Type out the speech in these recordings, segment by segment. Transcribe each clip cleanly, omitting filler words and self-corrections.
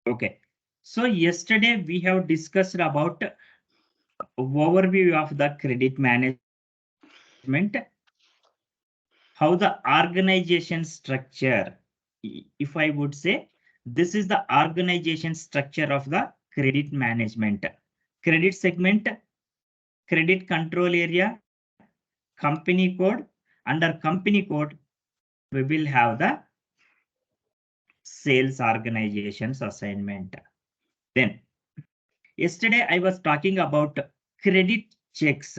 Okay. So yesterday we have discussed about overview of the credit management, how the organization structure, if I would say, this is the organization structure of the credit management. Credit segment, credit control area, company code. Under company code, we will have the sales organizations assignment. Then, yesterday I was talking about credit checks.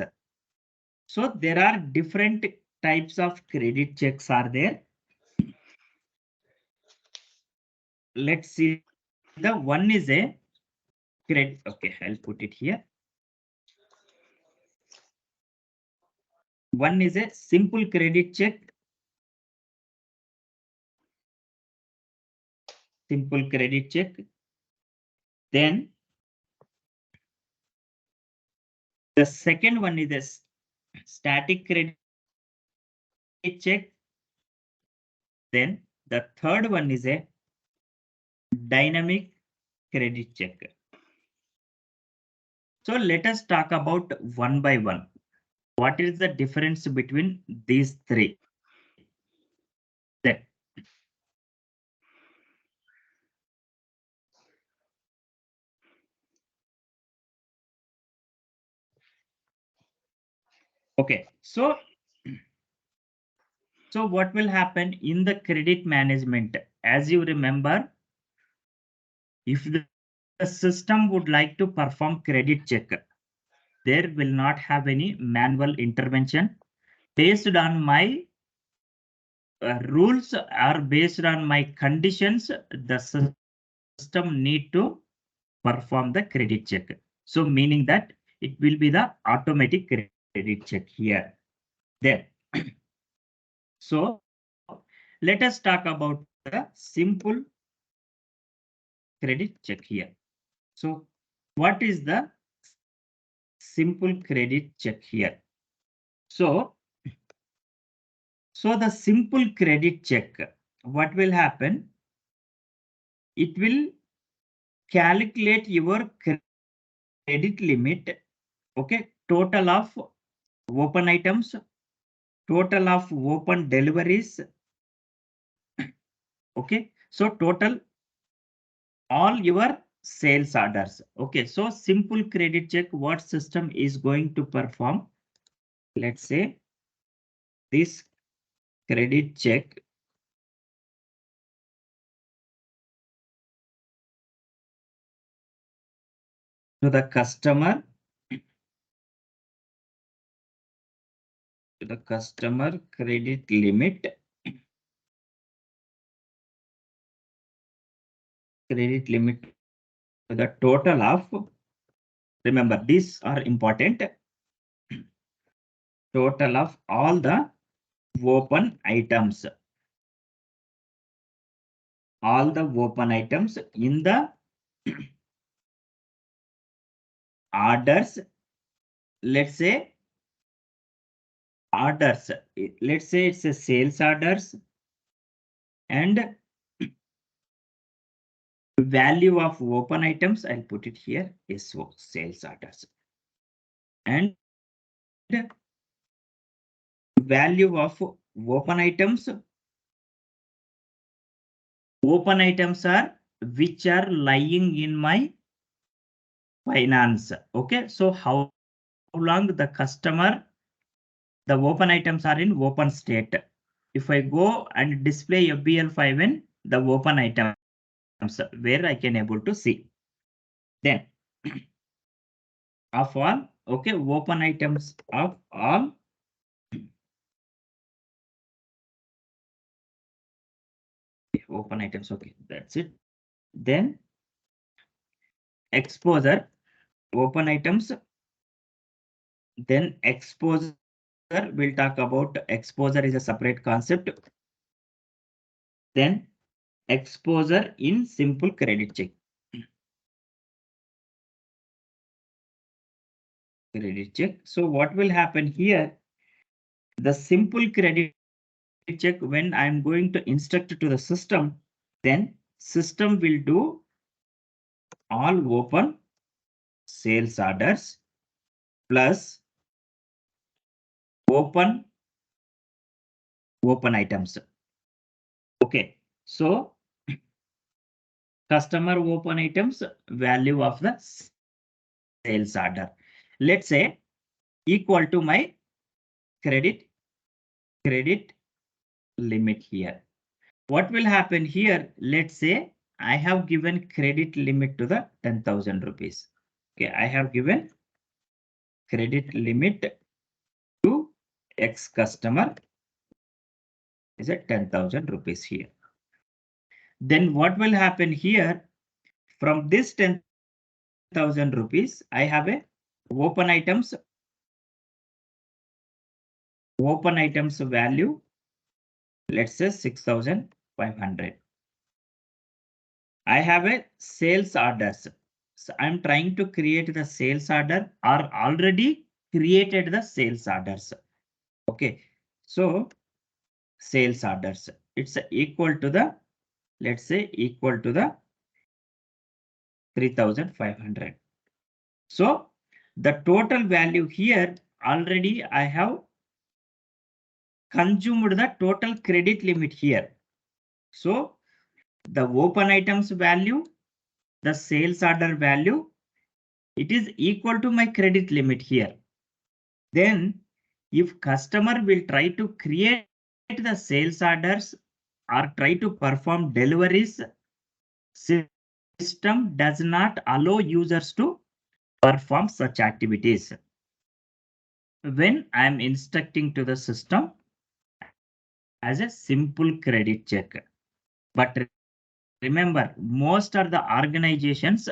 So there are different types of credit checks are there. Let's see. The one is a credit. Okay, I'll put it here. One is a simple credit check. Simple credit check. Then the second one is a static credit check. Then the third one is a dynamic credit check. So let us talk about one by one. What is the difference between these three? Then okay, so what will happen in the credit management? As you remember, if the system would like to perform credit check, there will not have any manual intervention. Based on my rules or based on my conditions, the system need to perform the credit check. So meaning that it will be the automatic credit check here. Then, so let us talk about the simple credit check here. So what is the simple credit check here? So the simple credit check, what will happen? It will calculate your credit limit, okay, total of open items, total of open deliveries, okay, so total all your sales orders. Okay, so simple credit check, what system is going to perform? Let's say this credit check to the customer, credit limit, to the total of, remember these are important, total of all the open items, in the orders. Let's say orders, let's say it's a sales orders, and value of open items, I'll put it here, SO, sales orders, and value of open items are which are lying in my finance. Okay, so how long the customer, the open items are in open state. If I go and display FBL5 in the open items where I can able to see, then of all, okay, open items of all, open items, okay, that's it. Then exposure, open items, then exposure, we'll talk about exposure is a separate concept. Then exposure in simple credit check. So what will happen here? The simple credit check, when I'm going to instruct to the system, then system will do all open sales orders plus open items. Okay, so customer open items value of the sales order, let's say equal to my credit limit here. What will happen here? Let's say I have given credit limit to the 10,000 rupees. Okay, I have given credit limit to X customer is at 10,000 rupees here. Then what will happen here? From this 10,000 rupees, I have a open items value, let's say 6,500. I have a sales orders. So I'm trying to create the sales order or already created the sales orders. Okay, so sales orders, it's equal to the, let's say equal to the 3,500. So the total value here already I have consumed the total credit limit here. So the open items value, the sales order value, it is equal to my credit limit here. Then if customer will try to create the sales orders or try to perform deliveries, system does not allow users to perform such activities. When I am instructing to the system as a simple credit check. But remember, most of the organizations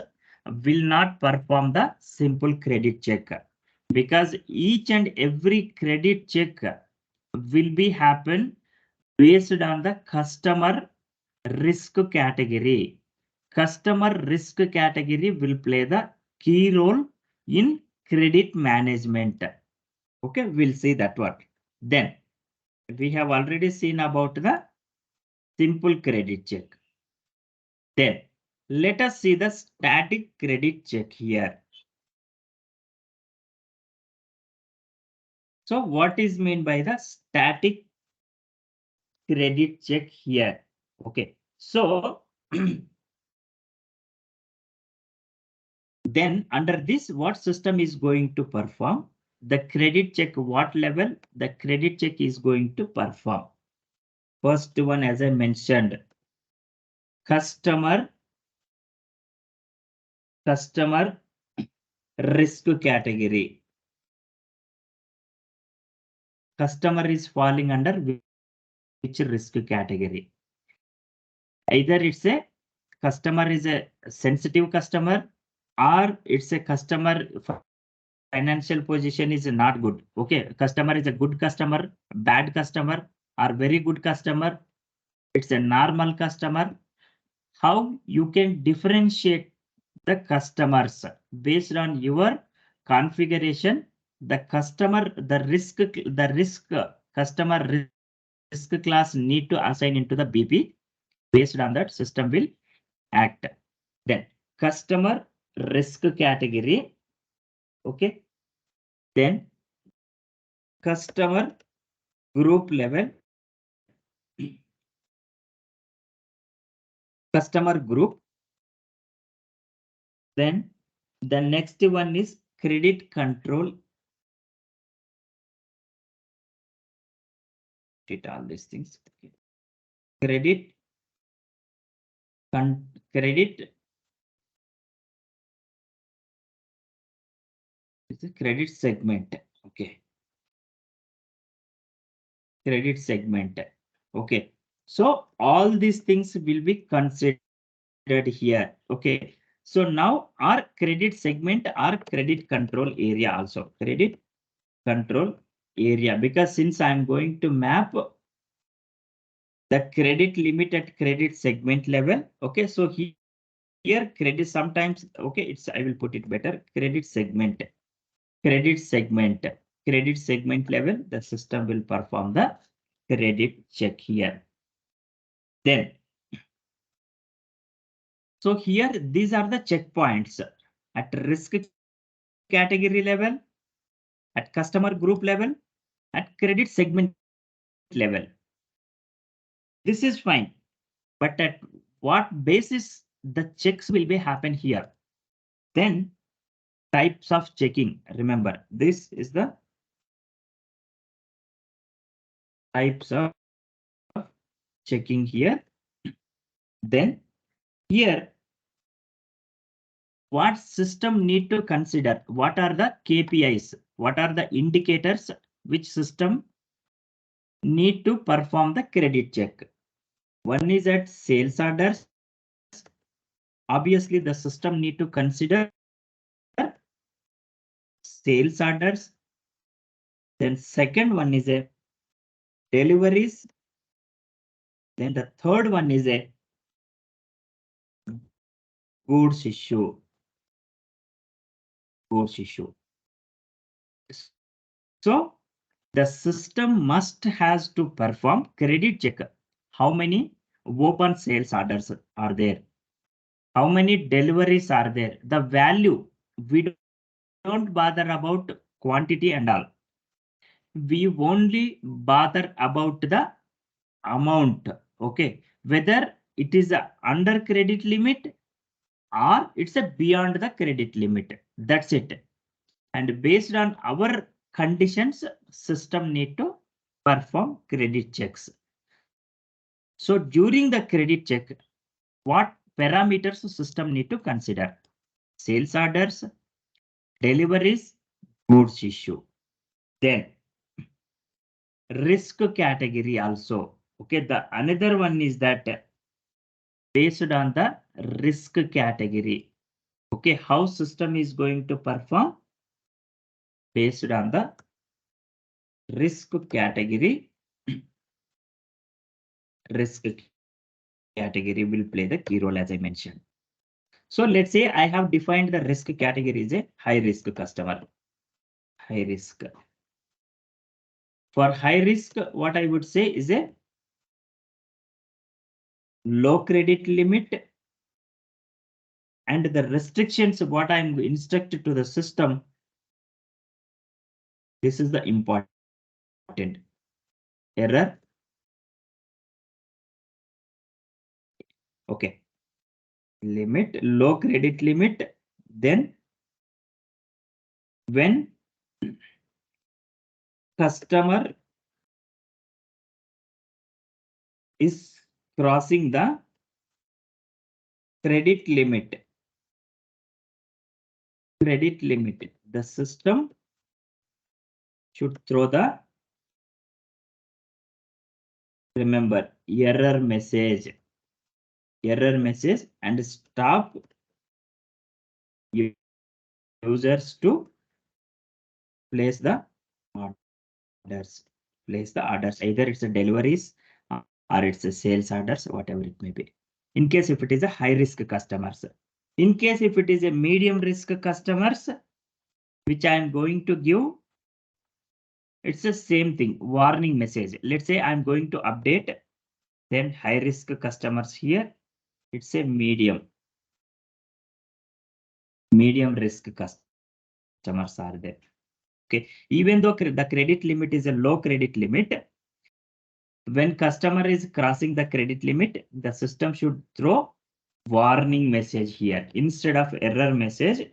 will not perform the simple credit check because each and every credit check will be happen based on the customer risk category. Customer risk category will play the key role in credit management. Okay, we'll see that one. Then we have already seen about the simple credit check. Then let us see the static credit check here. So what is meant by the static credit check here? Okay, so then under this, what system is going to perform? The credit check, what level the credit check is going to perform? First one, as I mentioned, customer risk category. Customer is falling under which risk category? Either it's a customer is a sensitive customer or it's a customer financial position is not good. Okay, customer is a good customer, bad customer, or very good customer. It's a normal customer. How you can differentiate the customers based on your configuration? The customer, the risk customer risk class need to assign into the BP. Based on that, system will act. Then customer risk category. Okay. Then customer group level. Customer group. Then the next one is credit control. All these things. Okay. Credit it's a credit segment. Okay. Credit segment. Okay. So all these things will be considered here. Okay. So now our credit segment, our credit control area also. Credit control area, because since I'm going to map the credit limit at credit segment level. Okay. So here credit sometimes, okay, it's, I will put it better, credit segment level, the system will perform the credit check here. Then So here, these are the checkpoints at risk category level, at customer group level, at credit segment level. This is fine, but at what basis the checks will be happen here? Then types of checking. Remember, this is the types of checking here. Then here, what system need to consider? What are the KPIs? What are the indicators which system need to perform the credit check? One is at sales orders. Obviously, the system need to consider sales orders. Then second one is a deliveries. Then the third one is a goods issue. Goods issue. So the system must has to perform credit check. How many open sales orders are there? How many deliveries are there? The value, we don't bother about quantity and all. We only bother about the amount. Okay, whether it is under credit limit or it's a beyond the credit limit. That's it. And based on our conditions, system need to perform credit checks. So during the credit check, what parameters system need to consider? Sales orders, deliveries, goods issue. Then risk category also. Okay, the another one is that based on the risk category. Okay, how system is going to perform based on the risk category. Risk category will play the key role as I mentioned. So let's say I have defined the risk category as a high risk customer. High risk. For high risk, what I would say is a low credit limit and the restrictions what I'm instructed to the system. This is the important error. Okay. Limit, low credit limit. Then when customer is crossing the credit limit, the system should throw the, remember, error message and stop users to place the orders. Either it's a deliveries or it's a sales orders, whatever it may be. In case if it is a high risk customers. In case if it is a medium risk customers, which I am going to give, it's the same thing, warning message. Let's say I'm going to update, then high risk customers here, it's a medium risk customers are there. Okay, even though the credit limit is a low credit limit, when customer is crossing the credit limit, the system should throw warning message here instead of error message,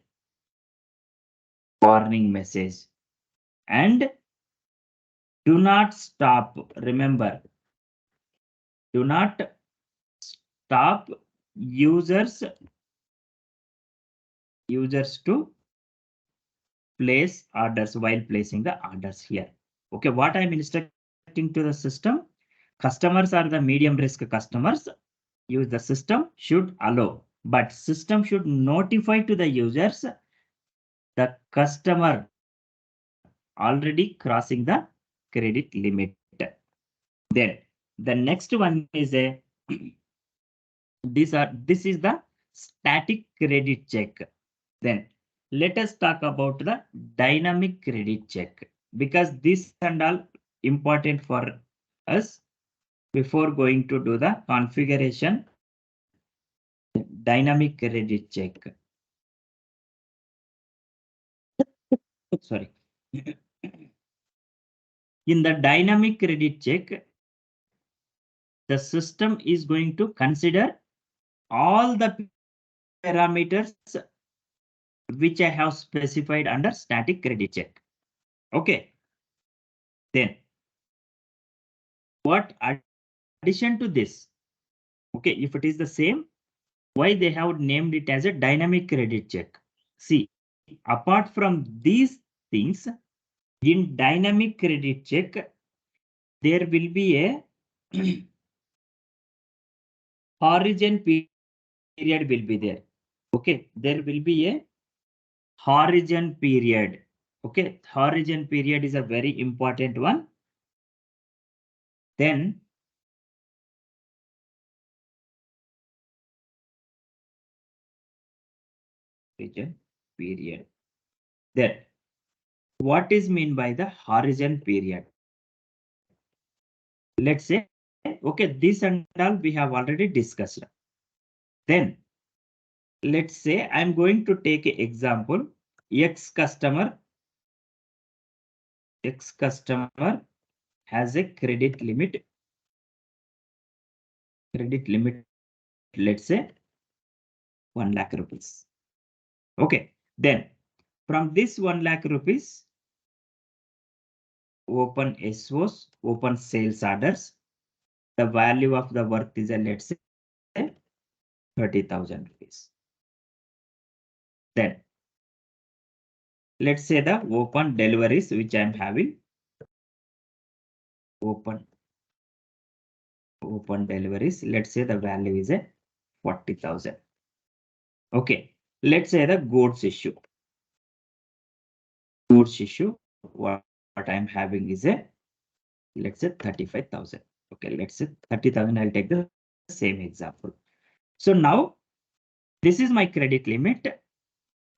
warning message. And do not stop. Remember, do not stop users to place orders while placing the orders here. Okay, what I'm instructing to the system, customers are the medium risk customers. Use the system should allow, but system should notify to the users the customer already crossing the credit limit. Then the next one is a this is the static credit check. Then let us talk about the dynamic credit check, because this and all important for us before going to do the configuration Dynamic credit check. Sorry. In the dynamic credit check, the system is going to consider all the parameters which I have specified under static credit check. Okay. Then what addition to this? Okay, if it is the same, why they have named it as a dynamic credit check? See, apart from these things, in dynamic credit check, there will be a horizon period will be there. Okay, there will be a horizon period. Okay, horizon period is a very important one. Then horizon period. Then what is mean by the horizon period? Let's say, okay, this and all we have already discussed. Then let's say I'm going to take an example. X customer has a credit limit, let's say 1 lakh rupees. Okay, then from this 1 lakh rupees, open SOs, open sales orders. The value of the work is, let's say, 30,000 rupees. Then let's say the open deliveries which I'm having. Open deliveries. Let's say the value is a 40,000. Okay, let's say the goods issue. What I'm having is a, let's say 35,000. Okay, let's say 30,000. I'll take the same example. So now this is my credit limit.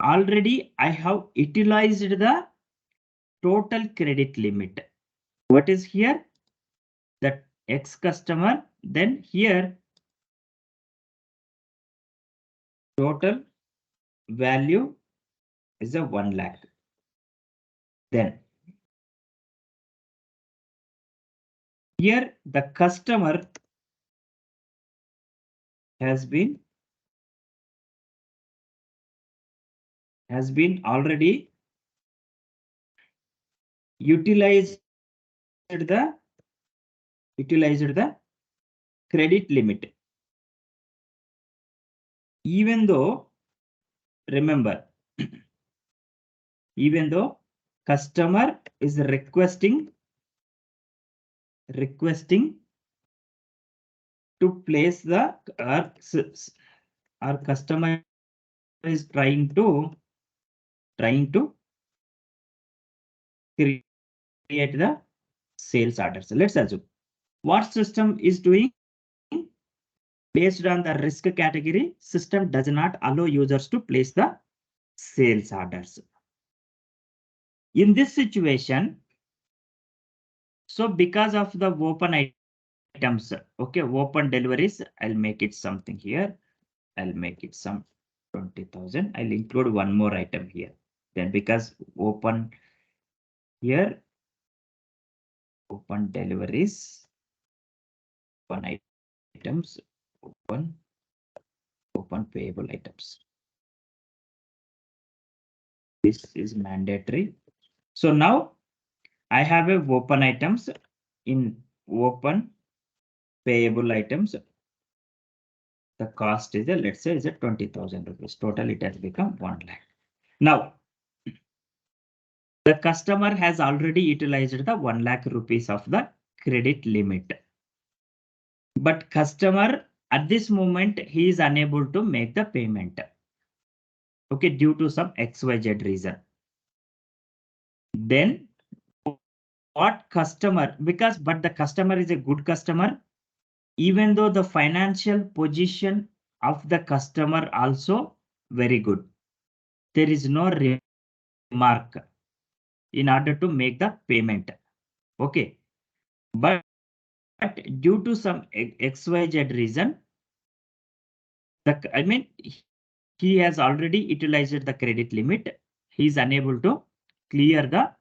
Already I have utilized the total credit limit. What is here? That X customer. Then here total value is a 1 lakh. Then here the customer has been already utilized the credit limit. Even though, remember, even though customer is requesting to place the, our customer is trying to create the sales orders. Let's assume what system is doing. Based on the risk category, system does not allow users to place the sales orders. In this situation, so because of the open items, okay, open deliveries, I'll make it something here. I'll make it some 20,000. I'll include one more item here. Then because open here, open deliveries, open items, open payable items. This is mandatory. So now I have a open items. In open payable items, the cost is, let's say, is 20,000 rupees. Total it has become 1 lakh. Now the customer has already utilized the 1 lakh rupees of the credit limit. But customer at this moment, he is unable to make the payment. Okay, due to some XYZ reason. Then what customer, but the customer is a good customer, even though the financial position of the customer also very good. There is no remark in order to make the payment. Okay, but due to some XYZ reason, I mean, he has already utilized the credit limit. He is unable to clear the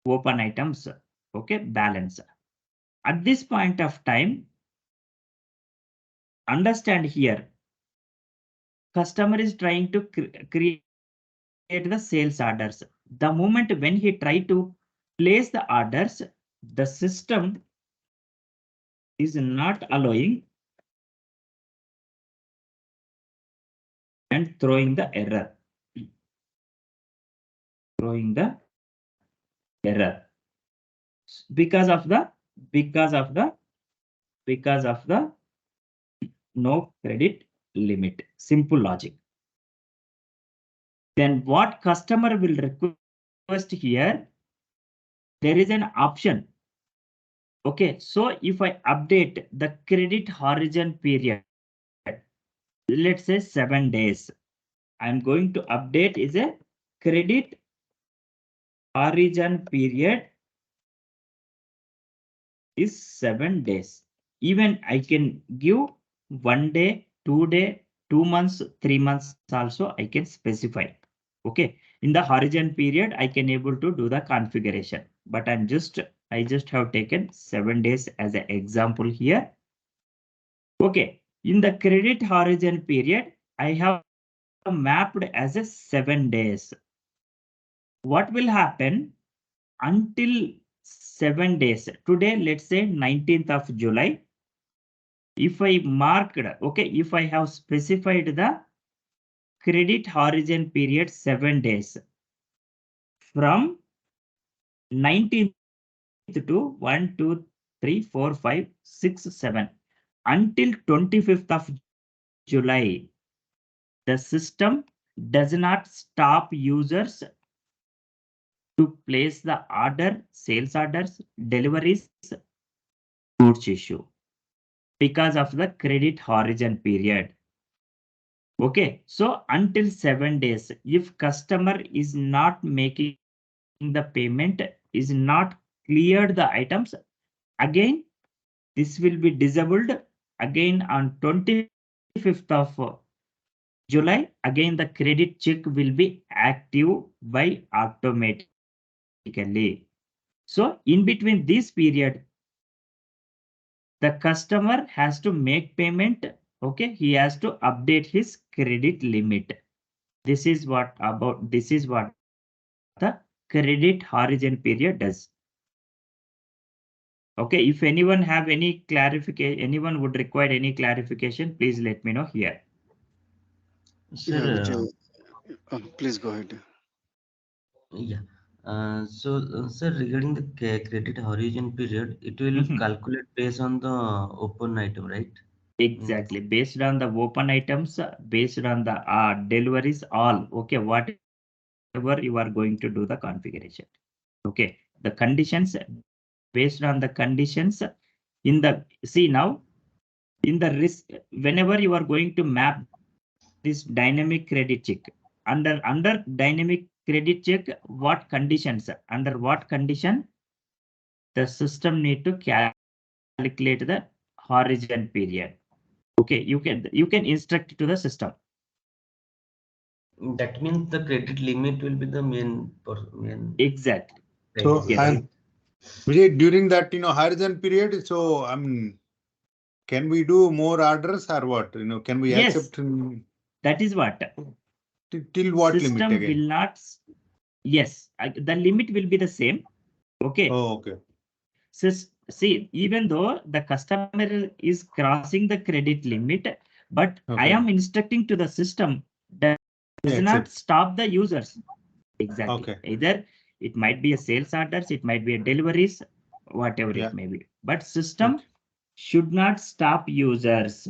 open items, okay, balance. At this point of time, understand here, customer is trying to create the sales orders. The moment when he try to place the orders, the system is not allowing and throwing the error. Throwing the error. Because of the no credit limit. Simple logic. Then what customer will request here? There is an option. Okay, so if I update the credit horizon period, let's say 7 days, I'm going to update is a credit horizon period is 7 days. Even I can give 1 day, 2 day, 2 months, 3 months also I can specify. Okay, in the horizon period, I can able to do the configuration, but I just have taken 7 days as an example here. Okay, in the credit horizon period, I have mapped as a 7 days. What will happen until 7 days? Today, let's say 19th of July. If I marked, okay, if I have specified the credit horizon period 7 days from 19th to 1, 2, 3, 4, 5, 6, 7 until 25th of July, the system does not stop users to place the order, sales orders, deliveries, goods issue because of the credit horizon period. Okay, so until 7 days, if customer is not making the payment, is not cleared the items, again, this will be disabled again on 25th of July. Again, the credit check will be active by automatically. So in between this period, the customer has to make payment. Okay, he has to update his credit limit. This is what the credit horizon period does. Okay, if anyone have any clarification, anyone would require any clarification, please let me know here. Yeah, Sir, Vijay, please go ahead. yeah. Sir, regarding the credit horizon period, it will calculate based on the open item, right? Exactly, based on the open items, based on the deliveries, all. Okay, whatever you are going to do the configuration. Okay, the conditions, based on the conditions in the, see now, in the risk, whenever you are going to map this dynamic credit check, under dynamic credit check, what conditions, under what condition the system need to calculate the horizon period. Okay, you can instruct to the system. That means the credit limit will be the main Exactly. So, criteria, Yes. right? and Vijay, during that, horizon period, so can we do more orders or what? Can we Yes, accept that is what till what limit system again? will not. Yes, the limit will be the same. Okay. Oh, okay. See, even though the customer is crossing the credit limit, but I Okay. am instructing to the system that We does not accept. stop the users. Exactly. Okay. Either it might be a sales orders, it might be a deliveries, whatever Yeah. it may be. But Okay. system should not stop users.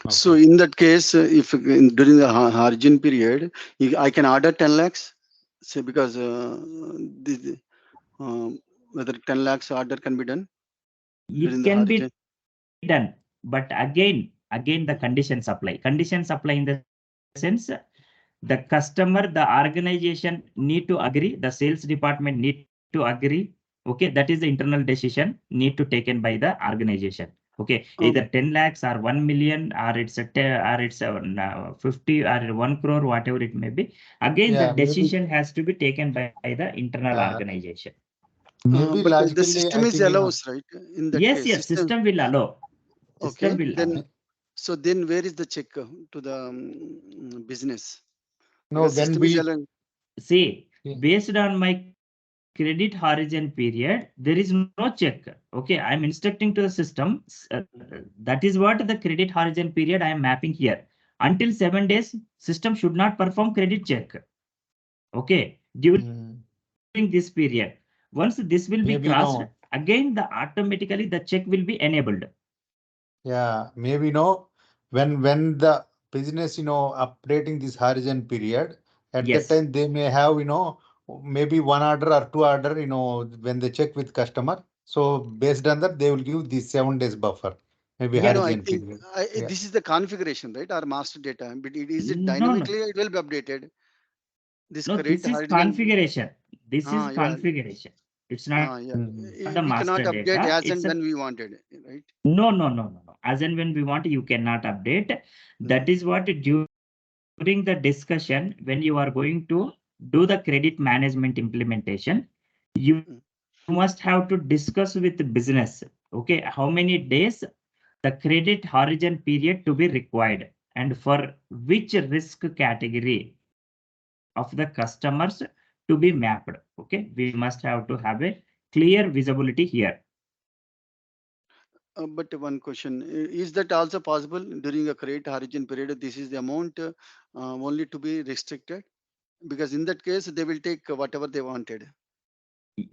So Okay. in that case, if during the horizon period, I can order 10 lakhs, say because whether 10 lakhs order can be done during It the can be horizon. done, but again the conditions apply. Conditions apply in the sense the customer, the organization need to agree, the sales department need to agree. Okay, that is the internal decision need to taken by the organization. Okay, either 10 lakhs or 1 million, or it's a 50 or 1 crore, whatever it may be. Again, Yeah, the maybe- decision has to be taken by the internal organization. Maybe But logically, the system I is think, you know, allows, right? In that Yes, case, yes, system will allow. System okay, will then allow. so then where is the check to the business? no, Because when system we is allowing. See, Yeah. based on my credit horizon period, there is no check. Okay, I'm instructing to the system. That is what the credit horizon period I am mapping here. Until 7 days, system should not perform credit check. Okay, during this period. Once this will be maybe crossed, no. again the automatically the check will be enabled. Yeah, maybe no. When the business, you know, updating this horizon period, at Yes. that time they may have, you know, maybe 1 order or 2 order, you know, when they check with customer. So based on that, they will give this 7 days buffer, maybe Yeah. No, I horizon think period. this is the configuration, right? Our master data, but is it No, dynamically? It will be updated. This no, credit this is horizon. configuration. This is Yeah. configuration. It's not Yeah. the We cannot master update data. as and It's a when we wanted, right? no. As and when we want, you cannot update. That is what during the discussion, when you are going to do the credit management implementation, you must have to discuss with the business. Okay, how many days the credit horizon period to be required, and for which risk category of the customers to be mapped. Okay, we must have to have a clear visibility here. But one question, is that also possible during a credit horizon period? This is the amount only to be restricted? Because in that case, they will take whatever they wanted.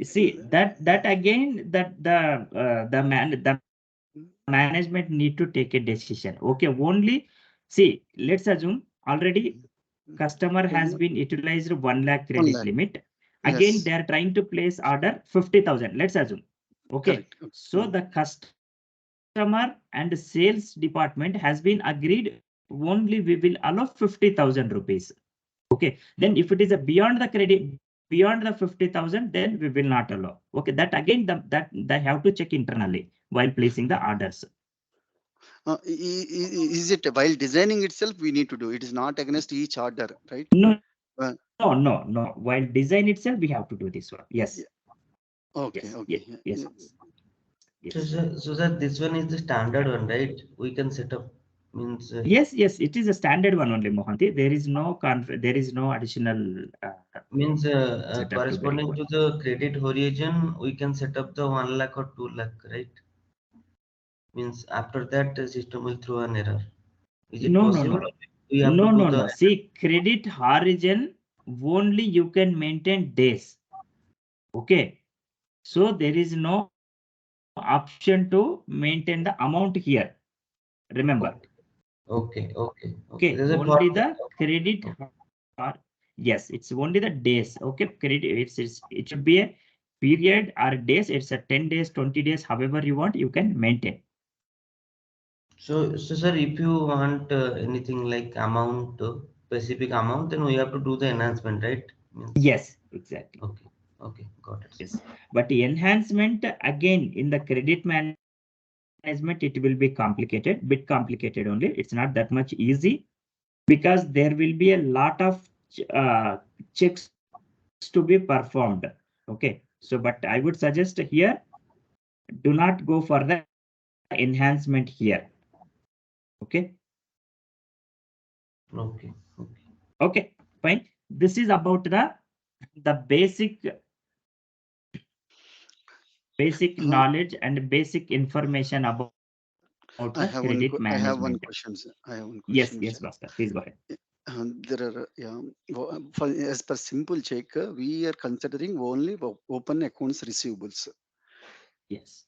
See that again that the management need to take a decision. Okay, only see, let's assume already customer has been utilized 1 lakh 1 credit lakh. limit. Again, Yes. they are trying to place order 50,000. Let's assume. Okay, Correct. so the customer and sales department has been agreed only we will allow 50,000 rupees. Okay, then if it is a beyond the credit, beyond the 50,000, then we will not allow. Okay, that again that they have to check internally while placing the orders. Is it while designing itself we need to do? It is not against each order, right? No, Uh, no. While design itself, we have to do this one. Yes. Yeah. Okay. Yes. Okay. Yes. So that this one is the standard one, right? We can set up means. Yes. It is a standard one only, Mohanty. There is no there is no additional. Means setup to be corresponding to required. the credit horizon, we can set up the 1 lakh or 2 lakh, right? Means after that, the system will throw an error. Is it possible? No. We have to do the. No. See, credit horizon only you can maintain days. Okay. So there is no option to maintain the amount here. Remember. Okay. Okay. There's a Only format. the credit. Yes, it's only the days. Okay. Credit. It should be a period or days. It's a 10 days, 20 days, however you want, you can maintain. So sir, if you want anything like amount, specific amount, then we have to do the enhancement, right? Means, Yes, exactly. Okay, got it. Yes, but the enhancement again in the credit management, it will be complicated, bit complicated only. It's not that much easy because there will be a lot of checks to be performed. Okay, so but I would suggest here, do not go for the enhancement here. Okay. Okay, fine. This is about the basic knowledge and basic information about the credit I have one management. question, sir. I have one Yes, question. Bhaskar, please go ahead. There are as per simple check, we are considering only open accounts receivables. Yes.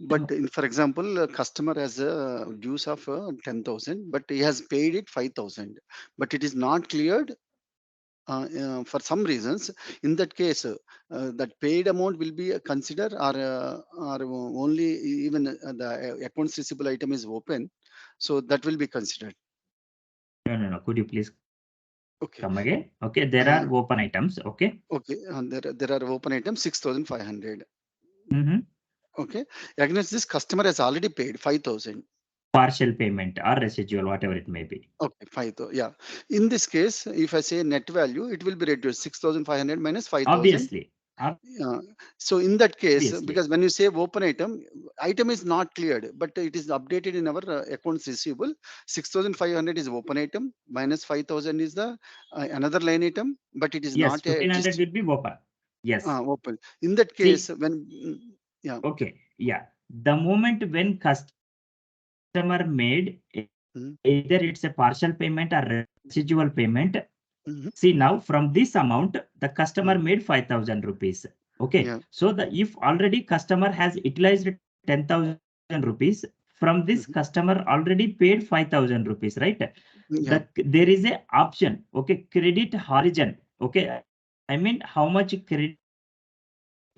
But for example, a customer has a dues of 10,000, but he has paid it 5,000, but it is not cleared for some reasons. In that case, that paid amount will be considered, or only even the accounts receivable item is open, so that will be considered. No. Could you please come Okay. again? Okay, there are open items. Okay. Okay, there are open items 6,500. Okay. Against this, customer has already paid 5,000. Partial payment or residual, whatever it may be. Okay, 5,000. Yeah. In this case, if I say net value, it will be reduced 6,500 minus 5,000. Obviously. So in that case, Obviously. because when you say open item is not cleared, but it is updated in our accounts receivable. 6,500 is open item, minus 5,000 is the another line item, but it is Yes, not a 1,500 will be open. Yes. open. In that case, yeah. Okay. Yeah. The moment when customer made either it's a partial payment or residual payment. See, now from this amount, the customer made 5,000 rupees. Okay. Yeah. So if already customer has utilized 10,000 rupees, from this customer already paid 5,000 rupees, right? Yeah. There is a option. Okay. Credit horizon. Okay. I mean, how much credit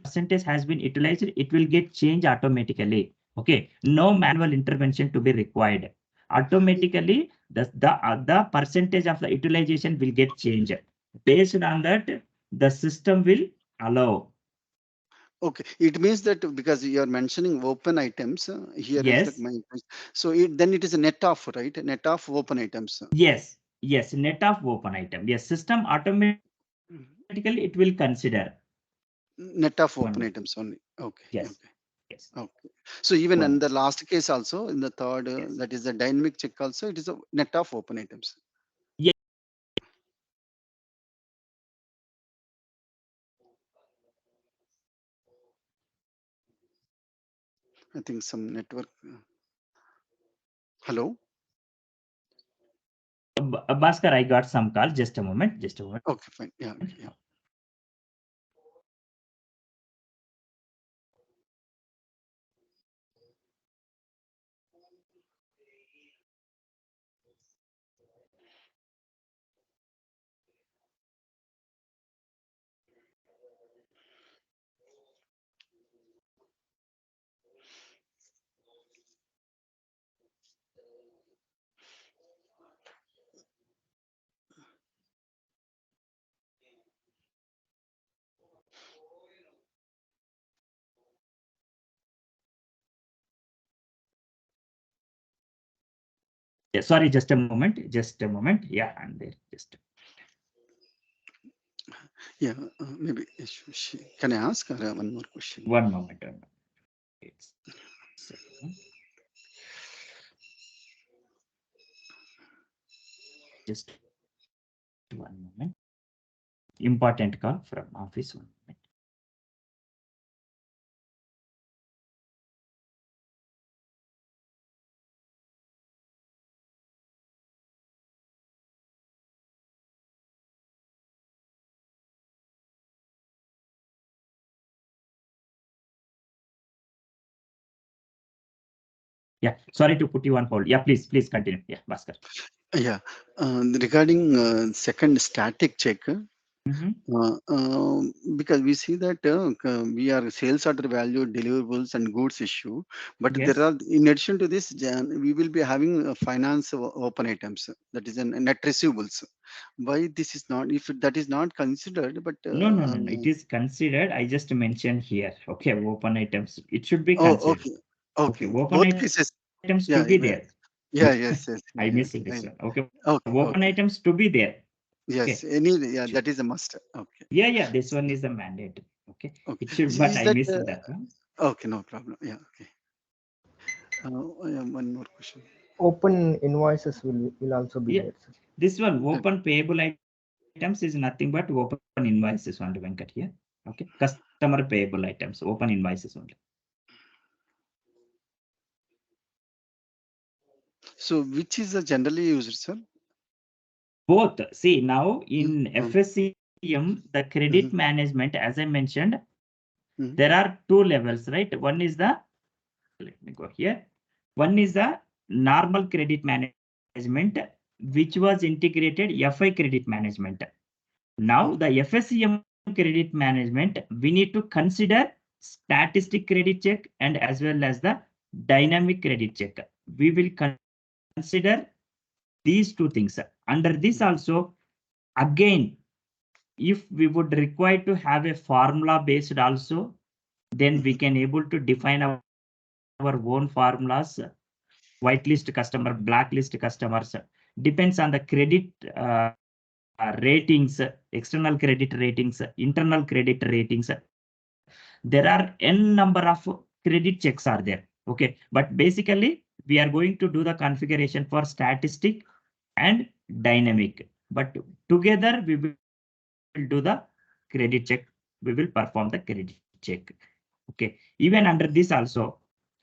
percentage has been utilized, it will get changed automatically. Okay. No manual intervention to be required. Automatically, the percentage of the utilization will get changed. Based on that, the system will allow. Okay, it means that because you are mentioning open items here Yes. is the so then it is a net off, right? Net off open items. Yes, yes, net of open item. Yes, system automatically it will consider net of open items only. Okay. Yes. Okay. Yes. Okay. So even in the last case also, in the third, Yes. that is the dynamic check also, it is a net of open items. Yeah. I think some network. Hello. Bhaskar, I got some call. Just a moment. Just a moment. Okay, fine. Yeah. Okay, yeah. Yeah, sorry, just a moment. Just a moment. Yeah, I'm there. Just. Yeah, maybe can I ask one more question? One moment. It's just 1 moment. Important call from office. 1 moment. Yeah, sorry to put you on hold. Yeah, please continue. Yeah, Bhaskar. Yeah, regarding second static check. Because we see that we are sales order value, deliverables, and goods issue, but Yes. there are, in addition to this, we will be having finance open items, that is net receivables. Why this is not, if that is not considered, but No, it is considered. I just mentioned here. Okay, open items. It should be oh, considered. okay, Open both cases. items Yeah, to be there. yeah, yes. I missed this one. Okay, Okay, open items to be there. yes, Okay. that is a must. Okay. Yeah, this one is a mandate. Okay, it should, but Is I missed that one. Okay, no problem. Yeah, okay. One more question. Open invoices will also be there, sir. This one, open payable items, is nothing but open invoices only, Venkat here. Okay, customer payable items, open invoices only. So which is the generally used, sir? Both. See, now in FSCM, the credit management, as I mentioned, there are two levels, right? One is the, let me go here. One is the normal credit management, which was integrated FI credit management. Now the FSCM credit management, we need to consider statistic credit check and as well as the dynamic credit check. We will consider these two things. Under this also, again, if we would require to have a formula based also, then we can able to define our own formulas, whitelist customer, blacklist customers, depends on the credit ratings, external credit ratings, internal credit ratings. There are n number of credit checks are there. Okay, but basically we are going to do the configuration for statistic and dynamic, but together we will do the credit check. We will perform the credit check. Okay, even under this also,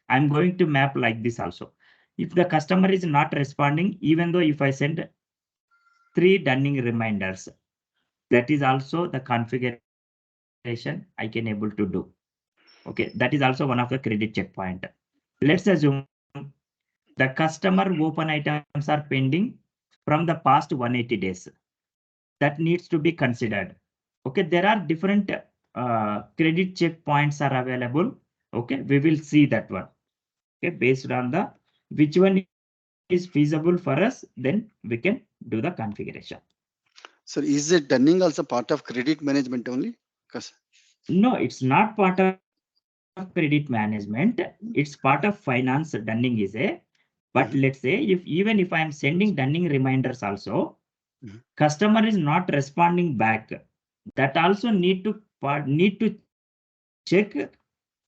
I'm going to map like this also. If the customer is not responding, even though if I send 3 dunning reminders, that is also the configuration I can able to do. Okay, that is also one of the credit checkpoint. Let's assume the customer open items are pending from the past 180 days. That needs to be considered. Okay, there are different credit checkpoints are available. Okay, we will see that one. Okay, based on the which one is feasible for us, then we can do the configuration. So is it dunning also part of credit management only? No, it's not part of credit management. It's part of finance. Dunning is a, but let's say even if I am sending dunning reminders also, customer is not responding back, that also need to check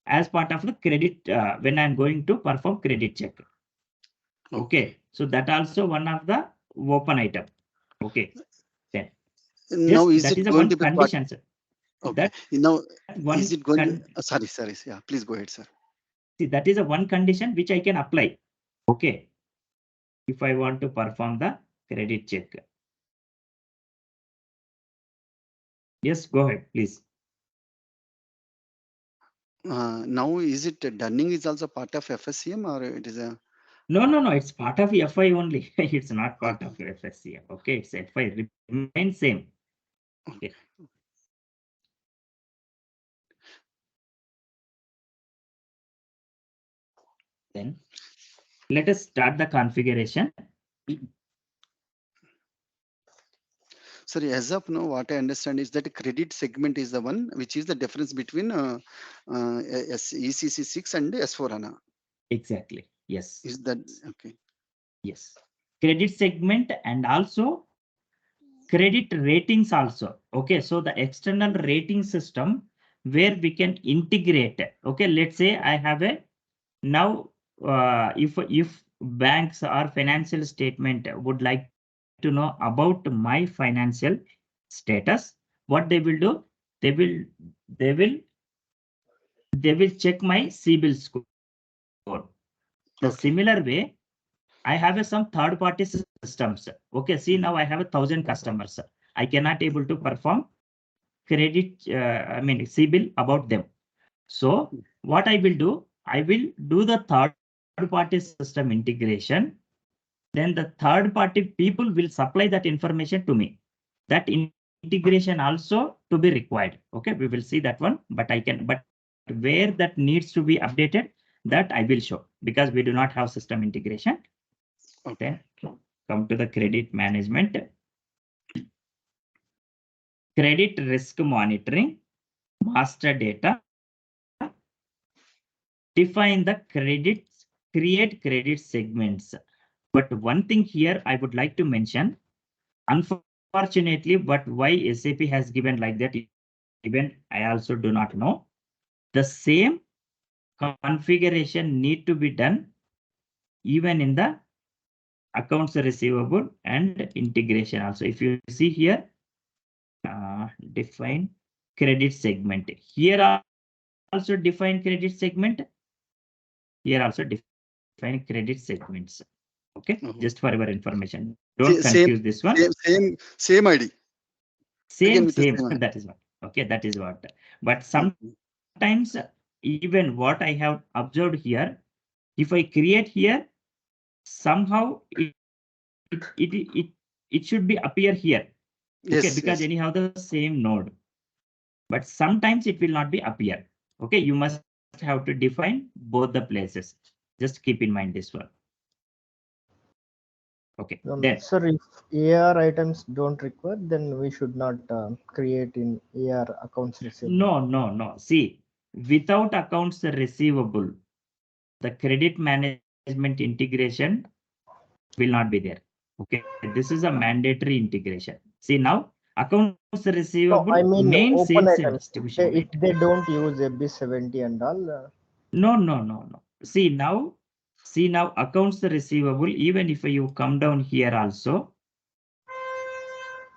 as part of the credit when I'm going to perform credit check. Okay, so that also one of the open item. Okay, then now is that it is going one to be condition, sir. Okay, now is it going to, sorry, yeah, please go ahead, sir. See, that is a one condition which I can apply. Okay, if I want to perform the credit check. Yes, go ahead, please. Now is it dunning is also part of FSCM or it is a? No, it's part of FI only. It's not part of FSCM. Okay, it's FI remains same. Okay. Then let us start the configuration. Sorry, as of now, what I understand is that credit segment is the one which is the difference between ECC 6 and S4HANA. Exactly. Yes. Is that okay? Yes. Credit segment and also credit ratings also. Okay, so the external rating system where we can integrate. Okay, let's say I have a now if banks or financial statement would like to know about my financial status, what they will do, they will check my CIBIL score. The similar way, I have some third party systems. Okay, see now I have 1,000 customers. I cannot able to perform credit, CIBIL about them. So what I will do the third party system integration. Then the third party people will supply that information to me. That integration also to be required. Okay, we will see that one, but where that needs to be updated, that I will show because we do not have system integration. Okay, come to the credit management. Credit risk monitoring, master data, define the credits, create credit segments. But one thing here I would like to mention, unfortunately, but why SAP has given like that, even I also do not know. The same configuration need to be done even in the accounts receivable and integration also. If you see here, define credit segment. Here also define credit segment. Here also define credit segments. Okay, just for your information. Don't confuse this one. Same ID. Same. That is what. Okay, that is what. But sometimes even what I have observed here, if I create here, somehow it should be appear here. Okay, because anyhow the same node. But sometimes it will not be appear. Okay, you must have to define both the places. Just keep in mind this one. Okay. Then, sir, if AR items don't require, then we should not create in AR accounts receivable. No. See, without accounts receivable, the credit management integration will not be there. Okay, this is a mandatory integration. See now, accounts No, receivable, I mean main open sales and items. distribution. If they don't use FB70 and all, No. See now, accounts receivable, even if you come down here also,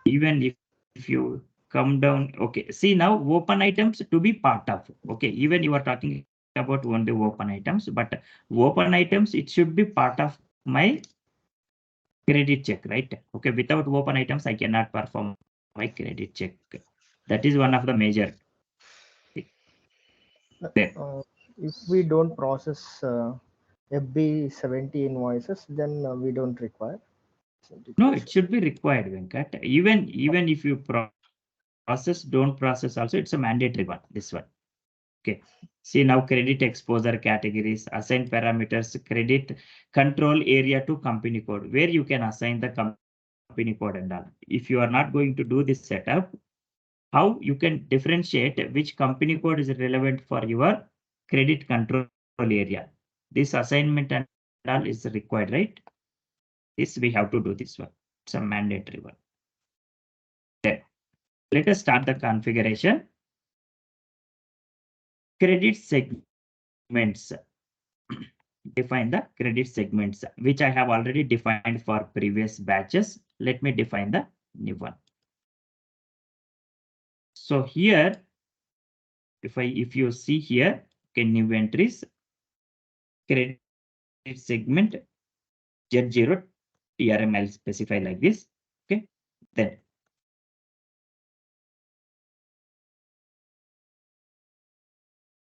even if you come down, okay, see now open items to be part of, okay, even you are talking about only open items, but open items, it should be part of my credit check, right? Okay, without open items, I cannot perform my credit check. That is one of the major. Then, if we don't process FB70 invoices, then we don't require this no, integration. it should be required, Venkat. Even if you process, don't process also, it's a mandatory one, this one. Okay. See now credit exposure categories, assign parameters, credit control area to company code, where you can assign the company code and all. If you are not going to do this setup, how you can differentiate which company code is relevant for your credit control area. This assignment and all is required, right? This we have to do this one. It's a mandatory one. Then let us start the configuration. Credit segments. Define the credit segments, which I have already defined for previous batches. Let me define the new one. So here, if you see here, okay, new entries, credit segment Z0 TRM, I'll specify like this. Okay, then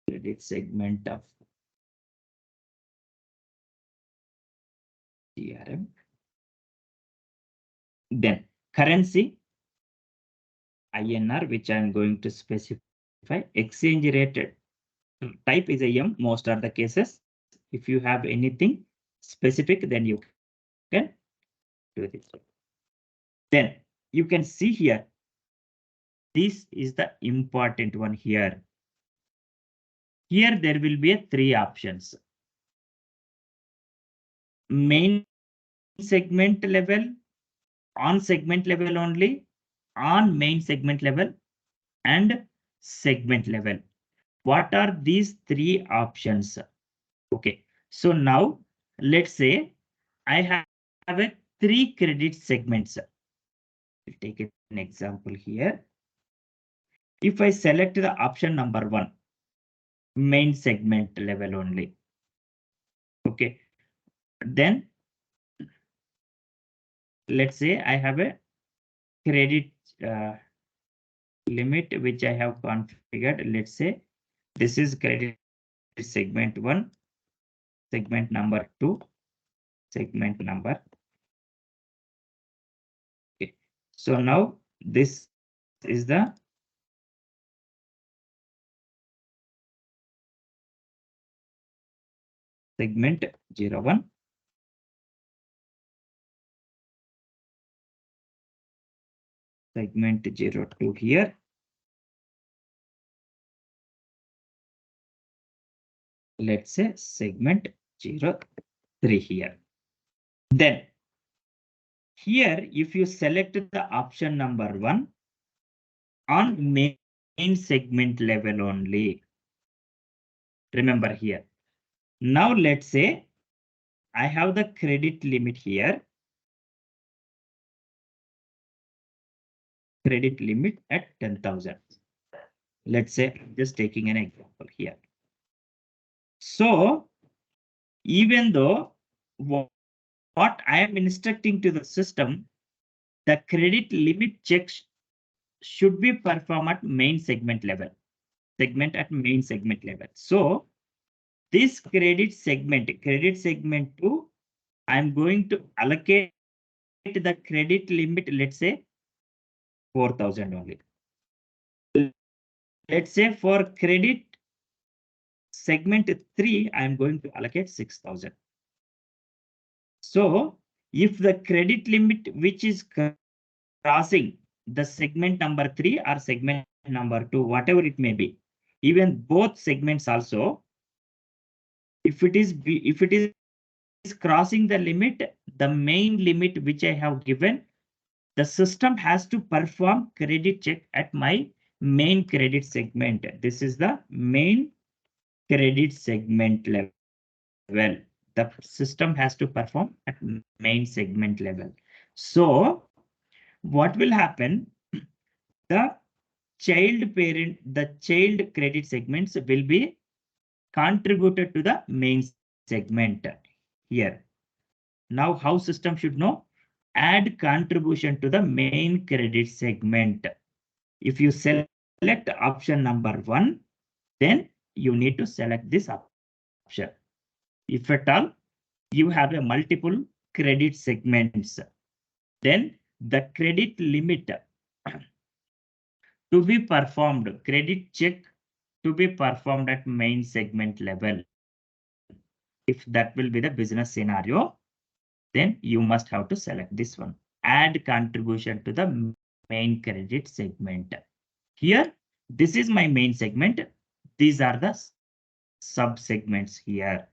credit segment of TRM. Then currency INR, which I'm going to specify. Exchange rate type is a M, most are the cases. If you have anything specific, then you can do this. Then you can see here, this is the important one here. Here there will be 3 options. Main segment level, on segment level only, on main segment level, and segment level. What are these 3 options? Okay, so now let's say I have a 3 credit segments. We'll take an example here. If I select the option number 1, main segment level only. Okay, then let's say I have a credit limit which I have configured. Let's say this is credit segment 1, segment number 2, segment number. Okay, so now this is the segment 01, segment 02 here, let's say segment 03 here. Then here, if you select the option number 1 on main segment level only, remember here. Now let's say I have the credit limit here. Credit limit at 10,000. Let's say I'm just taking an example here. So even though what I am instructing to the system, the credit limit checks should be performed at main segment level. Main segment level. So this credit segment 2, I'm going to allocate the credit limit, let's say 4,000 only. Let's say for credit segment 3, I'm going to allocate 6,000. So if the credit limit which is crossing the segment number 3 or segment number 2, whatever it may be, even both segments also, if it is crossing the limit, the main limit which I have given, the system has to perform credit check at my main credit segment. This is the main credit segment level. The system has to perform at main segment level. So what will happen? The child credit segments will be contributed to the main segment here. Now, how system should know? Add contribution to the main credit segment. If you select option number 1, then you need to select this option. If at all you have a multiple credit segments, then the credit limit to be performed, credit check to be performed at main segment level. If that will be the business scenario, then you must have to select this one. Add contribution to the main credit segment. Here, this is my main segment. These are the sub-segments here.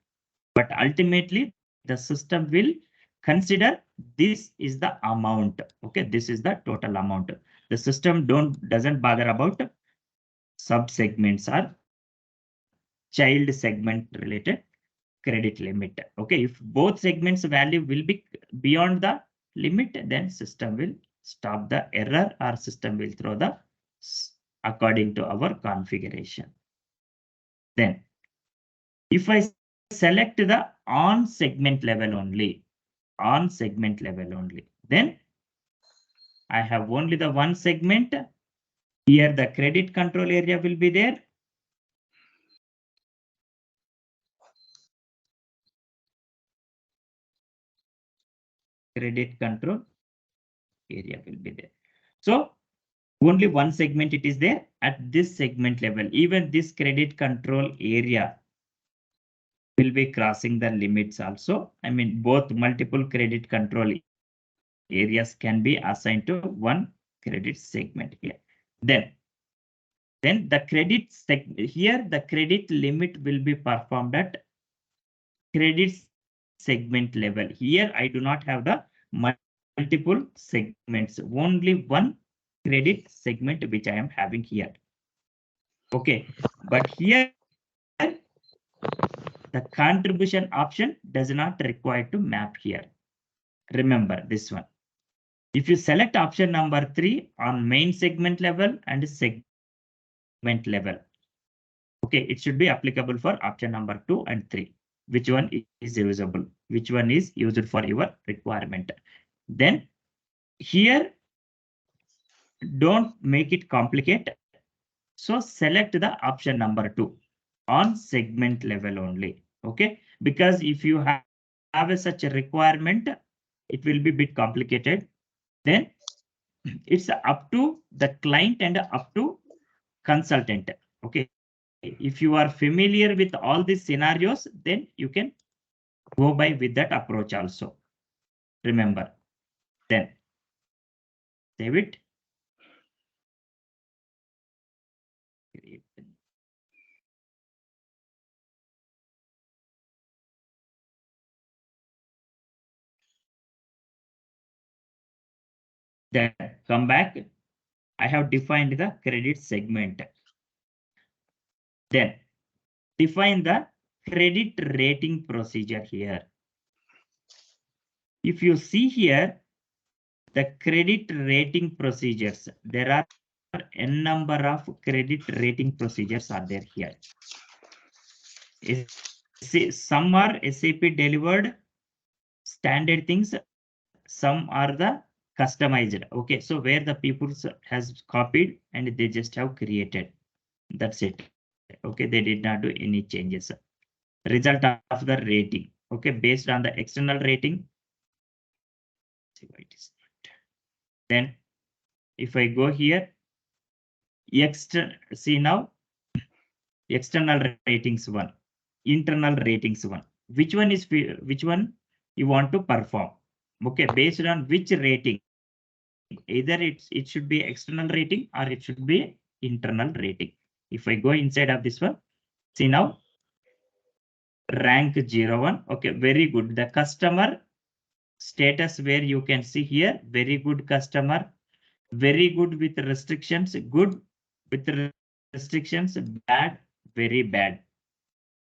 But ultimately, the system will consider this is the amount. Okay, this is the total amount. The system doesn't bother about sub-segments or child segment related credit limit. Okay, if both segments value will be beyond the limit, then system will stop the error or system will throw the according to our configuration. Then if I select the on segment level only, then I have only the one segment. Here the credit control area will be there. Credit control area will be there. So only one segment it is there at this segment level. Even this credit control area will be crossing the limits also. I mean, both multiple credit control areas can be assigned to one credit segment here. Then the credit here, the credit limit will be performed at credit segment level. Here, I do not have the multiple segments, only one credit segment which I am having here. Okay, but here the contribution option does not require to map here. Remember this one. If you select option number 3 on main segment level and segment level, okay, it should be applicable for option number 2 and 3. Which one is usable? Which one is used for your requirement? Then here, don't make it complicated. So select the option number 2 on segment level only. Okay, because if you have such a requirement, it will be a bit complicated. Then it's up to the client and up to consultant. Okay, if you are familiar with all these scenarios, then you can go by with that approach also. Remember, then save it. Then come back. I have defined the credit segment. Then define the credit rating procedure here. If you see here, the credit rating procedures, there are n number of credit rating procedures are there here. Some are SAP delivered standard things, some are the customized. Okay, so where the people has copied and they just have created. That's it. Okay, they did not do any changes. Result of the rating. Okay, based on the external rating. Then if I go here, see now, external ratings 1, internal ratings 1. Which one you want to perform? Okay, based on which rating, either it should be external rating or it should be internal rating. If I go inside of this one, see now, rank 01. Okay, very good. The customer status where you can see here, very good customer, very good with restrictions, good with restrictions, bad, very bad.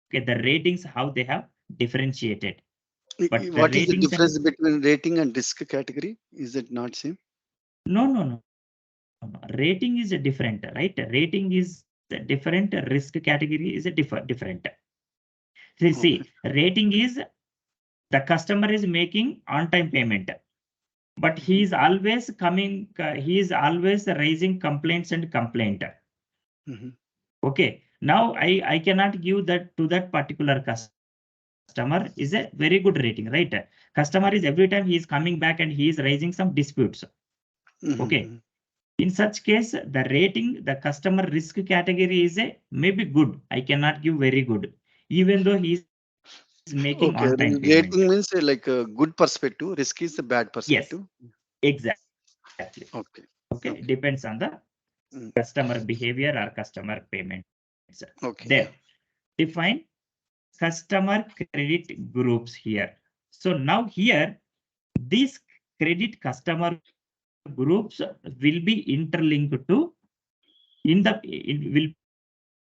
Okay, the ratings, how they have differentiated. But the What is the ratings difference between rating and risk category? Is it not same? No. Rating is a different, right? Rating is a different. Risk category is a different. See, rating is the customer is making on-time payment, but he is always coming. He is always raising complaints and complaint. Okay. Now I cannot give that to that particular customer is a very good rating, right? Customer is every time he is coming back and he is raising some disputes. Okay. In such case, the rating, the customer risk category is a maybe good. I cannot give very good, even though he is making Okay, on-time payment. rating means like a good perspective. Risk is a bad perspective. Yes, exactly. Okay. Okay, depends on the customer behavior or customer payments. Okay. Then define customer credit groups here. So now here, these credit customer groups will be interlinked to it will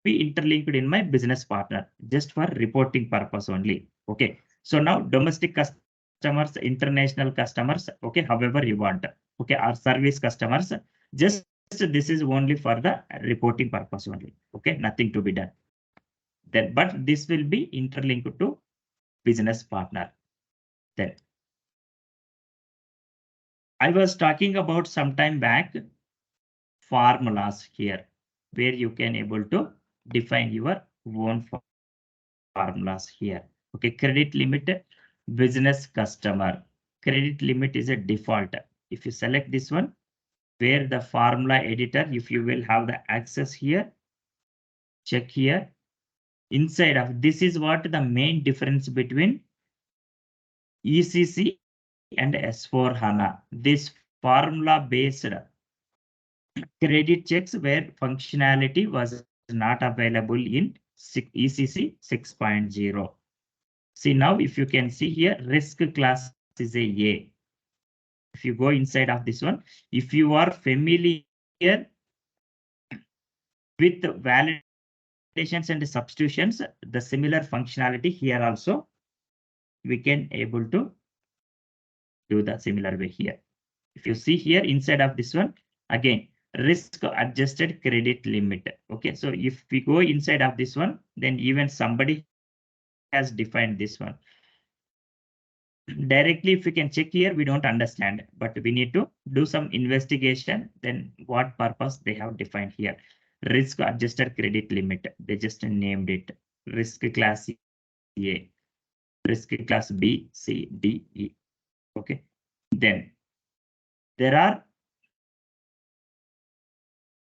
be interlinked in my business partner just for reporting purpose only. Okay. So now domestic customers, international customers, okay, however you want. Okay, our service customers, just this is only for the reporting purpose only. Okay, nothing to be done. Then, but this will be interlinked to business partner. Then I was talking about some time back formulas here, where you can able to define your own formulas here. Okay, credit limit, business customer. Credit limit is a default. If you select this one, where the formula editor, if you will have the access here, check here. Inside of this is what the main difference between ECC and S4HANA. This formula based credit checks where functionality was not available in ECC 6.0. See now, if you can see here, risk class is a A. If you go inside of this one, if you are familiar with validations and substitutions, the similar functionality here also, we can able to do the similar way here. If you see here inside of this one, again, risk adjusted credit limit. Okay, so if we go inside of this one, then even somebody has defined this one. Directly, if we can check here, we don't understand, but we need to do some investigation. Then what purpose they have defined here? Risk adjusted credit limit. They just named it risk class A, risk class B, C, D, E. Okay. Then there are,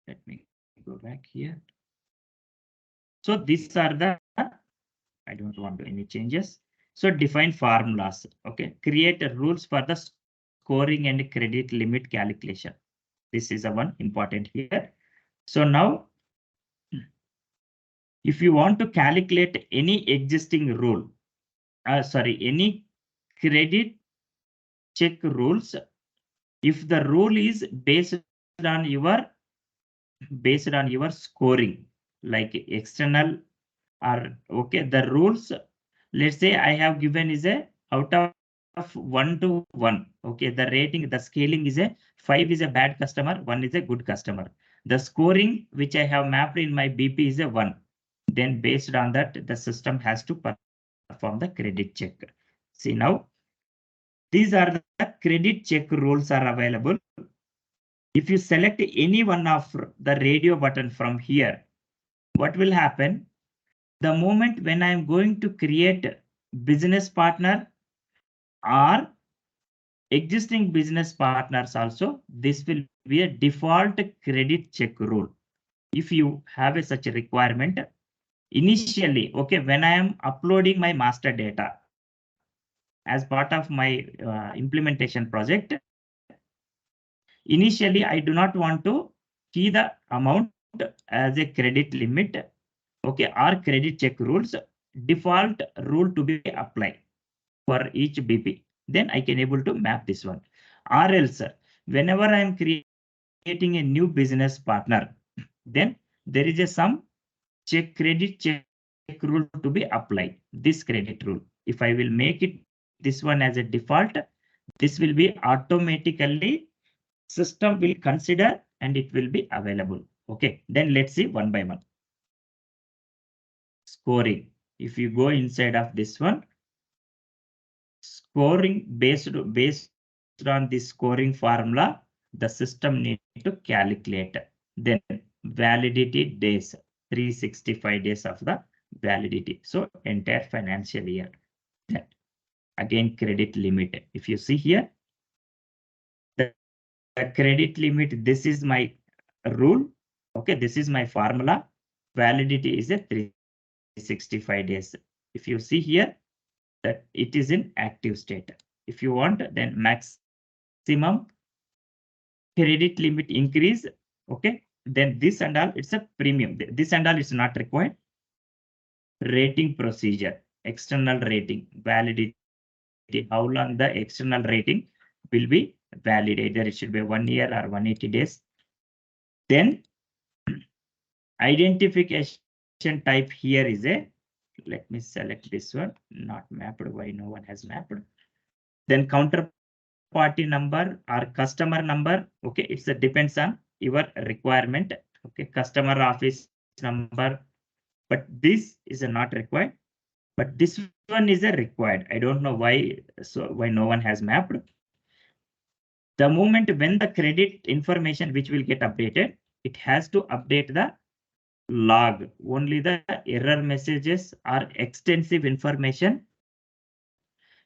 let me go back here. So these are the, I don't want any changes. So define formulas. Okay. Create rules for the scoring and credit limit calculation. This is the one important here. So now, if you want to calculate any existing rule, any credit check rules, if the rule is based on your scoring, like external or okay, the rules, let's say I have given is a out of 1 to 1. Okay, the rating, the scaling is a 5 is a bad customer, 1 is a good customer. The scoring which I have mapped in my BP is a 1. Then based on that, the system has to perform the credit check. See now, these are the credit check rules are available. If you select any one of the radio button from here, what will happen? The moment when I am going to create business partner or existing business partners also, this will be a default credit check rule. If you have a such a requirement, initially, okay, when I am uploading my master data as part of my implementation project, initially I do not want to key the amount as a credit limit, okay, or credit check rules, default rule to be applied for each BP. Then I can able to map this one. Or else, whenever I am creating a new business partner, then there is a some credit check rule to be applied. This credit rule, if I will make it this one as a default, this will be automatically system will consider and it will be available. Okay, then let's see one by one. Scoring. If you go inside of this one, scoring based on the scoring formula, the system need to calculate. Then validity days, 365 days of the validity. So entire financial year. Then again credit limit. If you see here, the credit limit, this is my rule. Okay, this is my formula. Validity is a 365 days. If you see here, that it is in active state. If you want, then maximum credit limit increase. Okay, then this and all, it's a premium. This and all is not required. Rating procedure, external rating, validity, how long the external rating will be valid. Either it should be 1 year or 180 days. Then identification type here is a, let me select this one, not mapped. Why no one has mapped? Then counterparty number or customer number. Okay, it's a depends on your requirement. Okay, customer office number, but this is a not required. But this one is a required. I don't know why. So why no one has mapped? The moment when the credit information which will get updated, it has to update the log. Only the error messages are extensive information,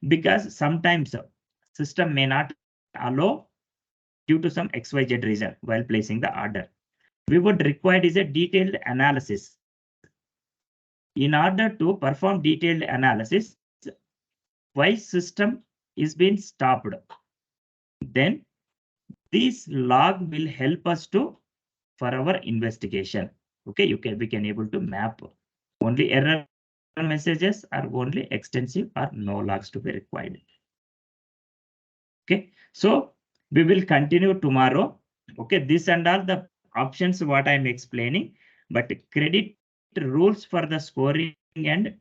because sometimes system may not allow due to some XYZ reason while placing the order. We would require is a detailed analysis. In order to perform detailed analysis, why system is being stopped, then this log will help us to for our investigation. Okay, we can able to map only error messages are only extensive or no logs to be required. Okay, so we will continue tomorrow. Okay, this and all the options what I'm explaining, but credit rules for the scoring and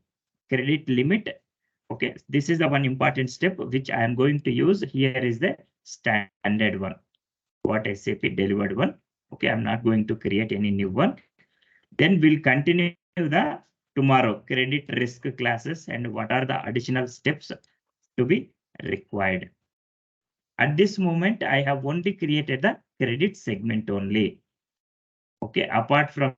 credit limit. Okay, this is the one important step which I am going to use. Here is the standard one, what SAP delivered one. Okay, I'm not going to create any new one. Then we'll continue the tomorrow credit risk classes and what are the additional steps to be required. At this moment, I have only created the credit segment only. Okay, apart from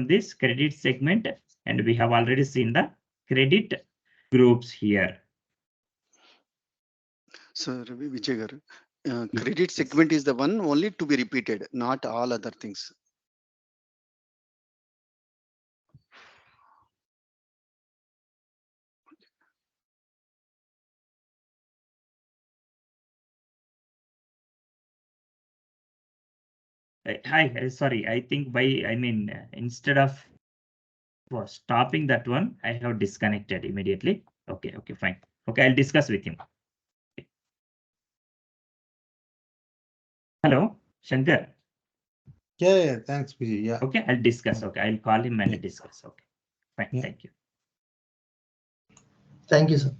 this credit segment, and we have already seen the credit groups here. So Vijay garu, credit segment is the one only to be repeated, not all other things. Hi, sorry, I think instead of stopping that one, I have disconnected immediately. Okay, fine. Okay, I'll discuss with him. Okay. Hello, Shankar. Yeah, thanks, Vijay. Yeah. Okay, I'll discuss. Okay, I'll call him and discuss. Okay, fine. Yeah. Thank you. Thank you, sir.